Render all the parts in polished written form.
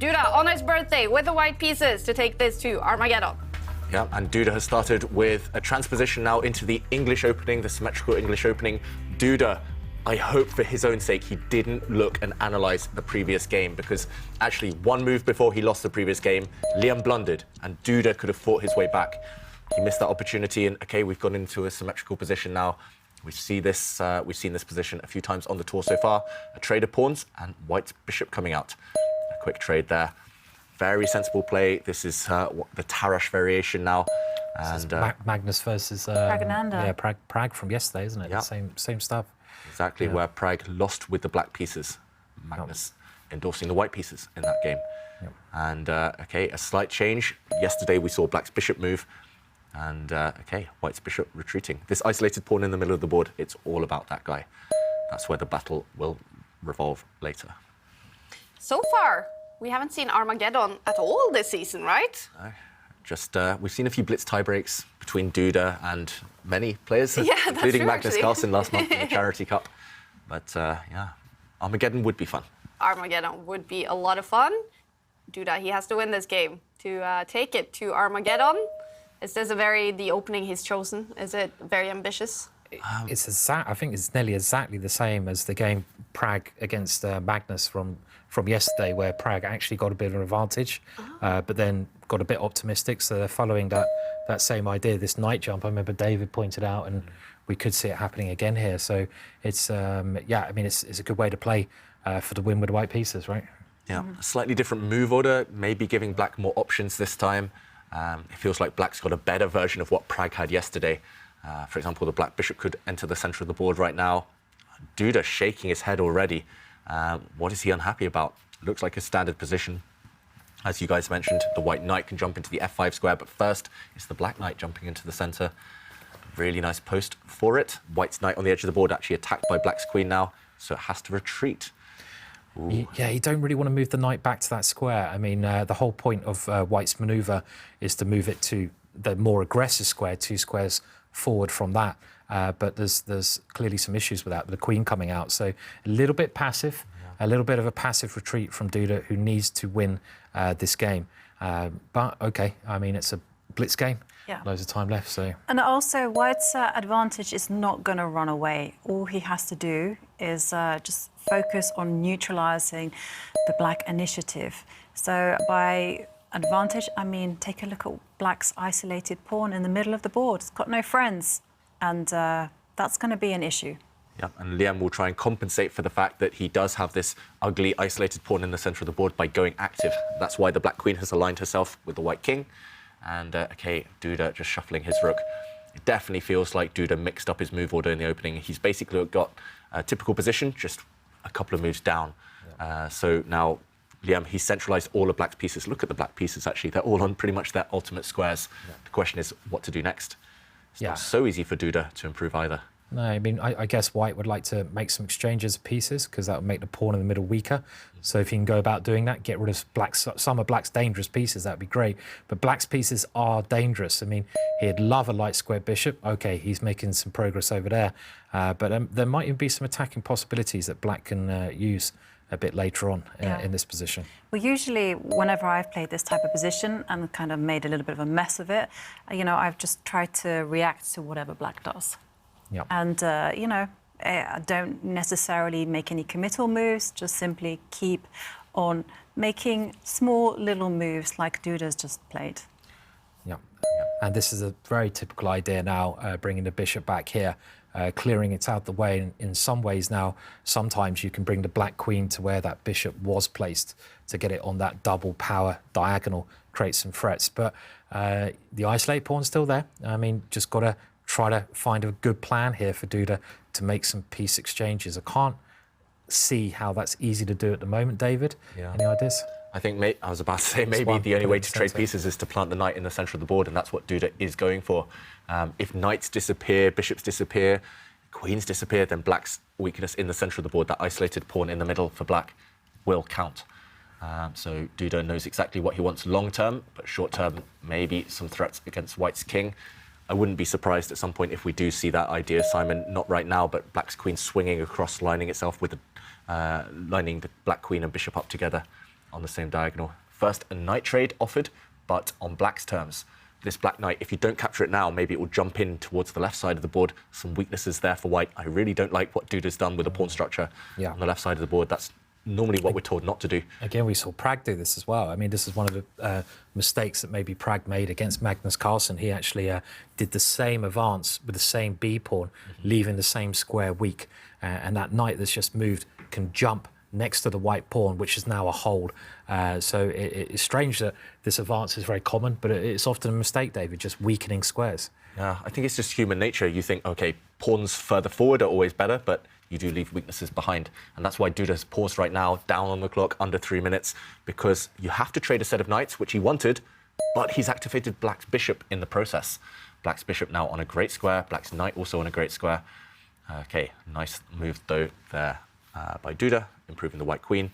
Duda on his birthday with the white pieces to take this to Armageddon. Yeah, and Duda has started with a transposition now into the English opening, the symmetrical English opening. Duda, I hope for his own sake he didn't look and analyse the previous game, because actually one move before he lost the previous game, Liem blundered and Duda could have fought his way back. He missed that opportunity, and okay, we've gone into a symmetrical position now. We've seen this position a few times on the tour so far. A trade of pawns and white's bishop coming out. A quick trade there. Very sensible play. This is the Tarash variation now. And Magnus versus Prag from yesterday, isn't it? Yeah. Same stuff. Exactly, where Prag lost with the black pieces. Magnus endorsing the white pieces in that game. Yep. And okay, a slight change. Yesterday we saw black's bishop move. And okay, white's bishop retreating. This isolated pawn in the middle of the board, it's all about that guy. That's where the battle will revolve later. So far, we haven't seen Armageddon at all this season, right? No, just we've seen a few Blitz tiebreaks between Duda and many players, including Magnus Carlsen last month in the Charity Cup. But yeah, Armageddon would be fun. Armageddon would be a lot of fun. Duda, he has to win this game to take it to Armageddon. Is this the opening he's chosen? Is it very ambitious? I think it's nearly exactly the same as the game Prag against Magnus from yesterday, where Prag actually got a bit of an advantage, but then got a bit optimistic. So they're following that same idea, this knight jump. I remember David pointed out, and we could see it happening again here. So it's yeah, I mean it's a good way to play for the win with the white pieces, right? Yeah, a slightly different move order, maybe giving black more options this time. It feels like black's got a better version of what Prag had yesterday. For example, the black bishop could enter the centre of the board right now. Duda shaking his head already. What is he unhappy about? Looks like a standard position. As you guys mentioned, the white knight can jump into the f5 square, but first it's the black knight jumping into the centre. Really nice post for it. White's knight on the edge of the board actually attacked by black's queen now, so it has to retreat. Yeah, you don't really want to move the knight back to that square. I mean, the whole point of white's manoeuvre is to move it to the more aggressive square, 2 squares forward from that. But there's clearly some issues with that, with the queen coming out. So a little bit passive, a little bit of a passive retreat from Duda, who needs to win this game. But OK, I mean, it's a blitz game. Yeah. Loads of time left, so... And also, white's advantage is not going to run away. All he has to do is just focus on neutralising the black initiative. So by advantage, I mean, take a look at black's isolated pawn in the middle of the board. It's got no friends, and that's going to be an issue. Yeah, and Liem will try and compensate for the fact that he does have this ugly isolated pawn in the centre of the board by going active. That's why the black queen has aligned herself with the white king. And, OK, Duda just shuffling his rook. It definitely feels like Duda mixed up his move order in the opening. He's basically got a typical position, just a couple of moves down. Yeah. So now, Liem, he's centralised all of black's pieces. Look at the black pieces, actually. They're all on pretty much their ultimate squares. Yeah. The question is what to do next. It's not so easy for Duda to improve either. No, I mean, I guess white would like to make some exchanges of pieces, because that would make the pawn in the middle weaker. So if you can go about doing that, get rid of some of black's dangerous pieces, that would be great. But black's pieces are dangerous. I mean, he'd love a light square bishop. OK, he's making some progress over there. But there might even be some attacking possibilities that black can use a bit later on in this position. Well, usually, whenever I've played this type of position and kind of made a little bit of a mess of it, you know, I've just tried to react to whatever black does. Yep. And, you know, I don't necessarily make any committal moves, just simply keep on making small little moves like Duda's just played. Yeah. And this is a very typical idea now, bringing the bishop back here, clearing it out the way. In some ways now, sometimes you can bring the black queen to where that bishop was placed to get it on that double power diagonal, create some threats. But the isolate pawn's still there. I mean, just got to try to find a good plan here for Duda to make some piece exchanges. I can't see how that's easy to do at the moment, David. Yeah. Any ideas? I think, I was about to say, maybe the only way to trade pieces is to plant the knight in the centre of the board, and that's what Duda is going for. If knights disappear, bishops disappear, queens disappear, then black's weakness in the centre of the board, that isolated pawn in the middle for black, will count. So Duda knows exactly what he wants long-term, but short-term, maybe some threats against white's king. I wouldn't be surprised at some point if we do see that idea, Simon, not right now, but black's queen swinging across, lining itself with lining the black queen and bishop up together. on the same diagonal. First, a knight trade offered, but on black's terms. This black knight, if you don't capture it now, maybe it will jump in towards the left side of the board. Some weaknesses there for white. I really don't like what Duda's done with the pawn structure on the left side of the board. That's normally what we're told not to do. Again, we saw Prag do this as well. I mean, this is one of the mistakes that maybe Prag made against Magnus Carlsen. He actually did the same advance with the same B pawn, leaving the same square weak. And that knight that's just moved can jump next to the white pawn, which is now a hold. So it's strange that this advance is very common, but it's often a mistake, David, just weakening squares. Yeah, I think it's just human nature. You think, OK, pawns further forward are always better, but you do leave weaknesses behind. And that's why Duda's paused right now, down on the clock, under 3 minutes, because you have to trade a set of knights, which he wanted, but he's activated black's bishop in the process. Black's bishop now on a great square, black's knight also on a great square. OK, nice move, though, there by Duda, improving the white queen.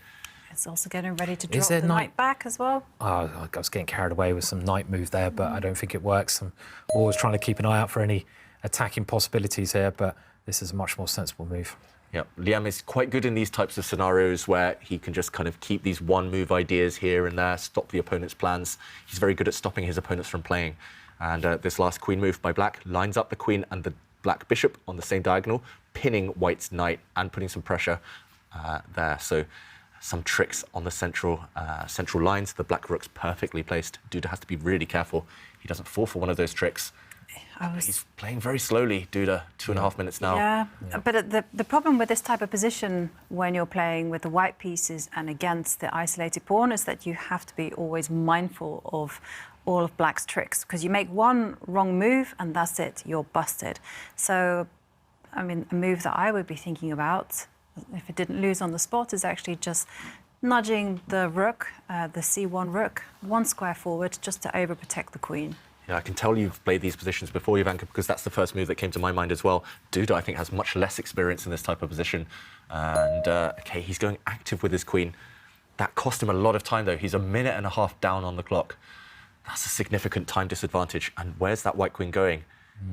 It's also getting ready to drop the knight back as well. Oh, I was getting carried away with some knight move there, but I don't think it works. I'm always trying to keep an eye out for any attacking possibilities here, but this is a much more sensible move. Yeah, Liem is quite good in these types of scenarios where he can just kind of keep these one-move ideas here and there, stop the opponent's plans. He's very good at stopping his opponents from playing. And this last queen move by black lines up the queen and the black bishop on the same diagonal, pinning white's knight and putting some pressure there. So some tricks on the central lines. The black rook's perfectly placed. Duda has to be really careful he doesn't fall for one of those tricks. He's playing very slowly, Duda. 2.5 minutes now. Yeah, but the problem with this type of position when you're playing with the white pieces and against the isolated pawn is that you have to be always mindful of all of black's tricks, because you make one wrong move and that's it, you're busted. So, I mean, a move that I would be thinking about, if it didn't lose on the spot, is actually just nudging the rook, the C1 rook, one square forward, just to overprotect the queen. Yeah, I can tell you've played these positions before, Ivanka, because that's the first move that came to my mind as well. Duda, I think, has much less experience in this type of position. And, OK, he's going active with his queen. That cost him a lot of time, though. He's 1.5 minutes down on the clock. That's a significant time disadvantage. And where's that white queen going?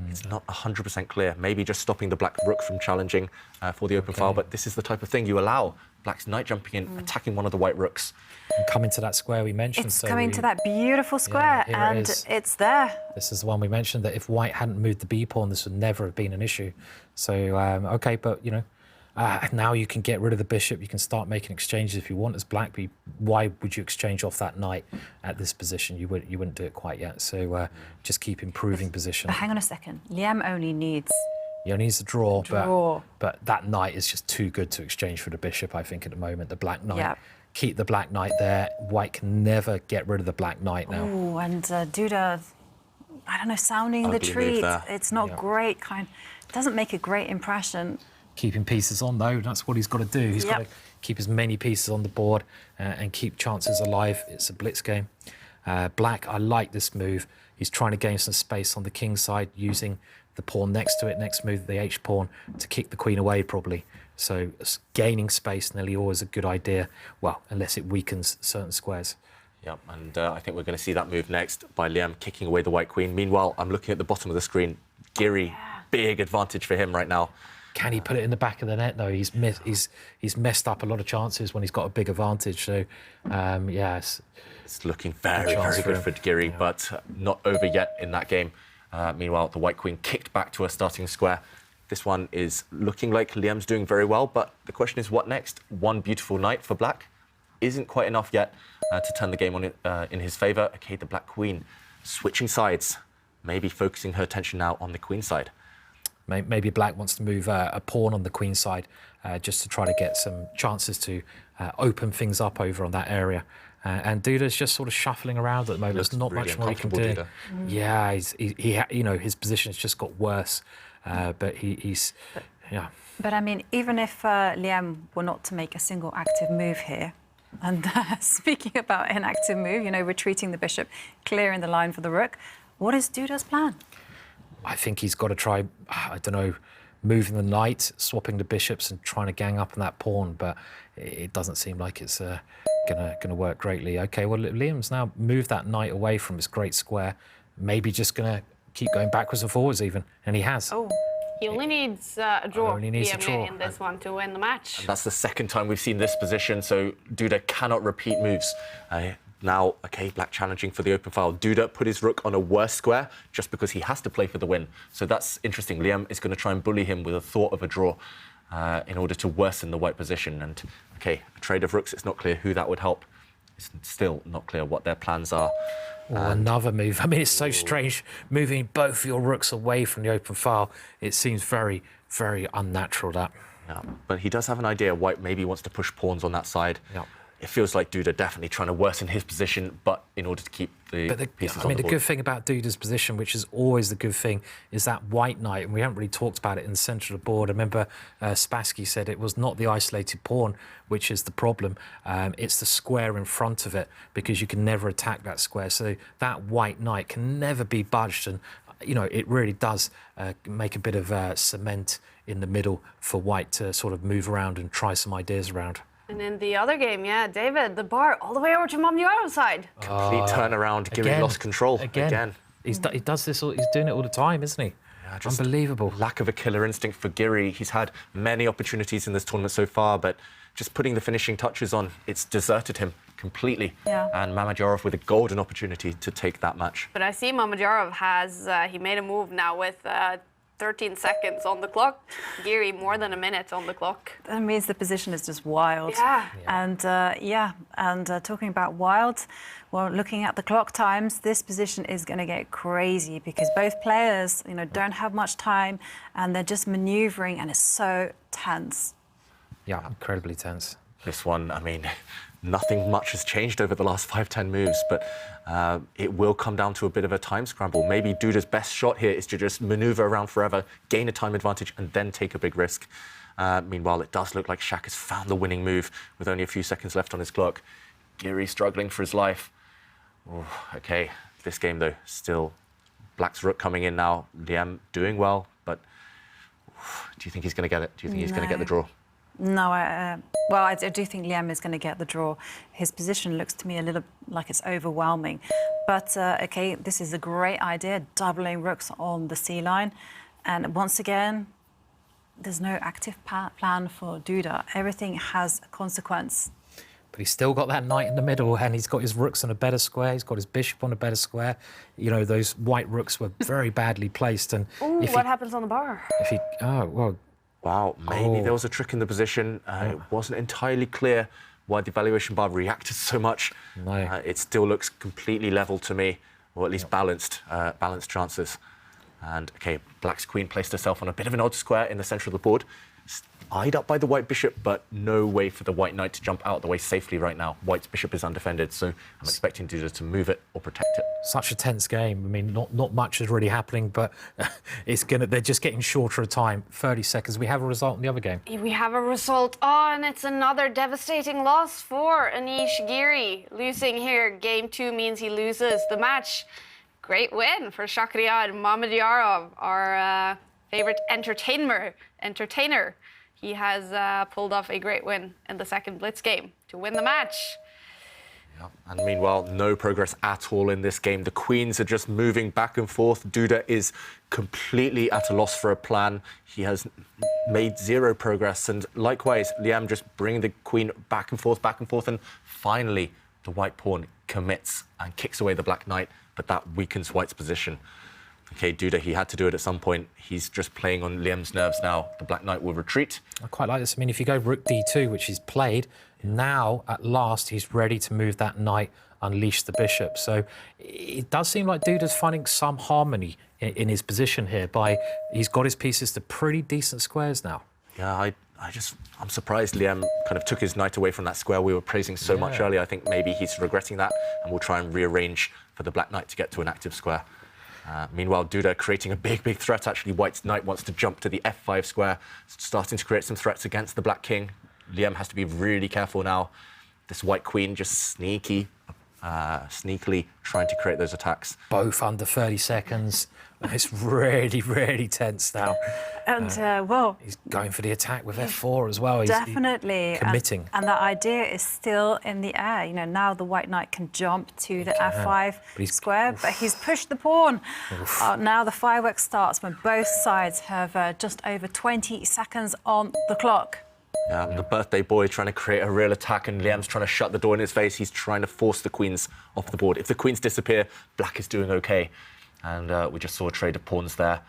It's not 100% clear. Maybe just stopping the black rook from challenging for the open file. But this is the type of thing you allow. Black's knight jumping in, attacking one of the white rooks. And coming to that square we mentioned. It's coming to that beautiful square, and it's there. This is the one we mentioned, that if white hadn't moved the B pawn, this would never have been an issue. So, OK, but, you know, now you can get rid of the bishop. You can start making exchanges if you want as black. But why would you exchange off that knight at this position? You wouldn't do it quite yet. So just keep improving position. But hang on a second. Liem only needs... He only needs a draw. But that knight is just too good to exchange for the bishop, I think, at the moment. The black knight. Yep. Keep the black knight there. White can never get rid of the black knight now. Oh, and Duda, I don't know, sounding the treat. It's not great. Doesn't make a great impression. Keeping pieces on, though, that's what he's got to do. He's got to keep as many pieces on the board and keep chances alive. It's a blitz game. Black, I like this move. He's trying to gain some space on the king side, using the pawn next to it, next move, the H pawn, to kick the queen away, probably. So gaining space nearly always a good idea, well, unless it weakens certain squares. Yeah, and I think we're going to see that move next by Liem kicking away the white queen. Meanwhile, I'm looking at the bottom of the screen. Giri, big advantage for him right now. Can he put it in the back of the net, though? He's messed up a lot of chances when he's got a big advantage. So, yes. It's looking very, very good for Giri, but not over yet in that game. Meanwhile, the white queen kicked back to a starting square. This one is looking like Liem's doing very well, but the question is, what next? One beautiful knight for black isn't quite enough yet to turn the game on in his favour. OK, the black queen switching sides, maybe focusing her attention now on the queen side. Maybe black wants to move a pawn on the queen side just to try to get some chances to open things up over on that area. And Duda's just sort of shuffling around at the moment. There's not really much more he can do. Yeah, you know, his position has just got worse. But he's. But I mean, even if Liem were not to make a single active move here, and speaking about an active move, you know, retreating the bishop, clearing the line for the rook, what is Duda's plan? I think he's got to try, I don't know, moving the knight, swapping the bishops and trying to gang up on that pawn, but it doesn't seem like it's gonna work greatly. OK, well, Liem's now moved that knight away from his great square, maybe just going to keep going backwards and forwards even, and he has. Oh, He only needs a draw, Only needs a Liem, draw. in this one to win the match. And that's the second time we've seen this position, so Duda cannot repeat moves. Now, okay, black challenging for the open file. Duda put his rook on a worse square just because he has to play for the win. So that's interesting. Liem is going to try and bully him with a thought of a draw in order to worsen the white position. And, okay, a trade of rooks, it's not clear who that would help. It's still not clear what their plans are. Or another move. I mean, it's so strange moving both your rooks away from the open file. It seems very, very unnatural, that. Yeah, but he does have an idea. White maybe wants to push pawns on that side. Yeah. It feels like Duda definitely trying to worsen his position, but in order to keep the pieces on the board. the good thing about Duda's position, which is always the good thing, is that white knight, and we haven't really talked about it in the centre of the board. I remember Spassky said it was not the isolated pawn which is the problem, it's the square in front of it, because you can never attack that square. So that white knight can never be budged, and you know, it really does make a bit of cement in the middle for white to sort of move around and try some ideas around. And in the other game, yeah, David, the bar all the way over to Mamdiaro's side. Complete turnaround, Giri lost control again. He does this, he's doing it all the time, isn't he? Yeah, just unbelievable. Lack of a killer instinct for Giri. He's had many opportunities in this tournament so far, but just putting the finishing touches on, it's deserted him completely. Yeah. And Mamadjarov with a golden opportunity to take that match. But I see Mamadiarov has, he made a move now with 13 seconds on the clock. Giri, more than a minute on the clock. That means the position is just wild. Yeah. And talking about wild, well, looking at the clock times, this position is going to get crazy because both players, you know, don't have much time and they're just manoeuvring, and it's so tense. Yeah, incredibly tense. This one, I mean, nothing much has changed over the last 5-10 moves, but it will come down to a bit of a time scramble. Maybe Duda's best shot here is to just maneuver around forever, gain a time advantage, and then take a big risk. Meanwhile, it does look like Shaq has found the winning move with only a few seconds left on his clock. Giri struggling for his life. Ooh, OK, this game, though, still Black's rook coming in now. Liem doing well, but do you think he's going to get it? Do you think he's going to get the draw? No, well, I do think Liem is going to get the draw. His position looks to me a little like it's overwhelming. But, OK, this is a great idea, doubling rooks on the C-line. And once again, there's no active plan for Duda. Everything has a consequence. But he's still got that knight in the middle, and he's got his rooks on a better square. He's got his bishop on a better square. You know, those white rooks were very badly placed. And Ooh, what happens on the bar? Wow, maybe there was a trick in the position. It wasn't entirely clear why the valuation bar reacted so much. No. It still looks completely level to me, or at least balanced chances. And, OK, Black's queen placed herself on a bit of an odd square in the centre of the board. Eyed up by the white bishop, but no way for the white knight to jump out of the way safely right now. White's bishop is undefended, so I'm expecting Duda to move it or protect it. Such a tense game. I mean, not much is really happening, but they're just getting shorter of time. 30 seconds. We have a result in the other game. We have a result. Oh, and it's another devastating loss for Anish Giri. Losing here, game 2 means he loses the match. Great win for Shakhriyar Mamadiarov, our favorite entertainer. He has pulled off a great win in the second Blitz game to win the match. Yeah. And meanwhile, no progress at all in this game. The queens are just moving back and forth. Duda is completely at a loss for a plan. He has made zero progress. And likewise, Liem just bringing the queen back and forth, and finally the white pawn commits and kicks away the black knight, but that weakens white's position. OK, Duda, he had to do it at some point. He's just playing on Liem's nerves now. The black knight will retreat. I quite like this. I mean, if you go rook d2, which he's played, now, at last, he's ready to move that knight, unleash the bishop. So it does seem like Duda's finding some harmony in his position here. He's got his pieces to pretty decent squares now. Yeah, I'm surprised Liem kind of took his knight away from that square we were praising so much earlier. I think maybe he's regretting that, and will try and rearrange for the black knight to get to an active square. Meanwhile, Duda creating a big threat. Actually, white's knight wants to jump to the f5 square, starting to create some threats against the black king. Liem has to be really careful now. This white queen just sneaky, sneakily trying to create those attacks. Both under 30 seconds. It's really, really tense now. And well, He's going for the attack with F4 as well. He's definitely committing. And the idea is still in the air. You know, now the white knight can jump to the F5 square, but he's pushed the pawn. Now the fireworks starts when both sides have just over 20 seconds on the clock. The birthday boy trying to create a real attack, and Liem's trying to shut the door in his face. He's trying to force the queens off the board. If the queens disappear, black is doing OK. And we just saw a trade of pawns there.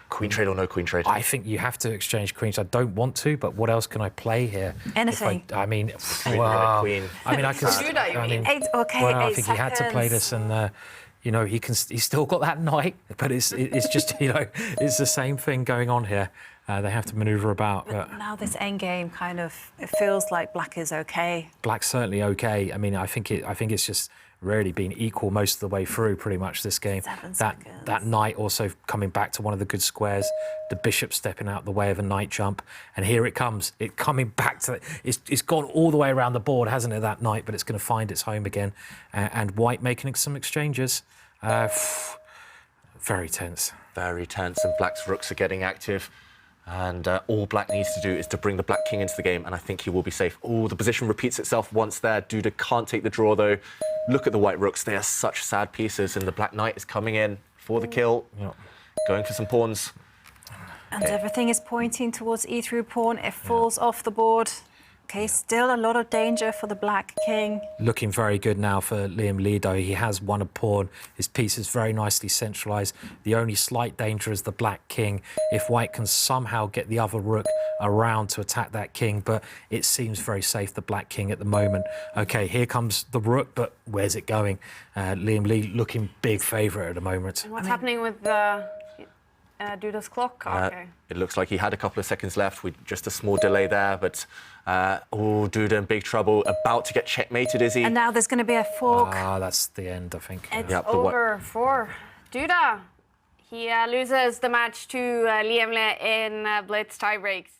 Queen trade or no queen trade? I think you have to exchange queens. I don't want to, but what else can I play here? Anything. I mean, Wow. Queen. I mean, I can. Duda, you mean? I think he had to play this, and you know, he's still got that knight, but it's just, you know, it's the same thing going on here. They have to manoeuvre about. But now this endgame kind of, it feels like black is OK. Black's certainly OK. I mean, I think it's just really been equal most of the way through, pretty much, this game. 7 seconds. That knight also coming back to one of the good squares, the bishop stepping out the way of a knight jump, and here it comes. It coming back to it's gone all the way around the board, hasn't it, that knight? But it's going to find its home again, and white making some exchanges. Very tense. Very tense, and black's rooks are getting active. And all black needs to do is to bring the black king into the game, and I think he will be safe. Oh, the position repeats itself once there. Duda can't take the draw, though. Look at the white rooks. They are such sad pieces, and the black knight is coming in for the kill, going for some pawns. And everything is pointing towards E3 pawn. It falls off the board. OK, still a lot of danger for the black king. Looking very good now for Liem Lido. He has won a pawn. His piece is very nicely centralised. The only slight danger is the black king. If white can somehow get the other rook around to attack that king, but it seems very safe, the black king at the moment. OK, here comes the rook, but where's it going? Liem Lee looking big favourite at the moment. And what's happening with Duda's clock? Okay. It looks like he had a couple of seconds left with just a small delay there, but Duda in big trouble, about to get checkmated, is he? And now there's going to be a fork. That's the end, I think. It's over for Duda. He loses the match to Liem in Blitz TieBreaks.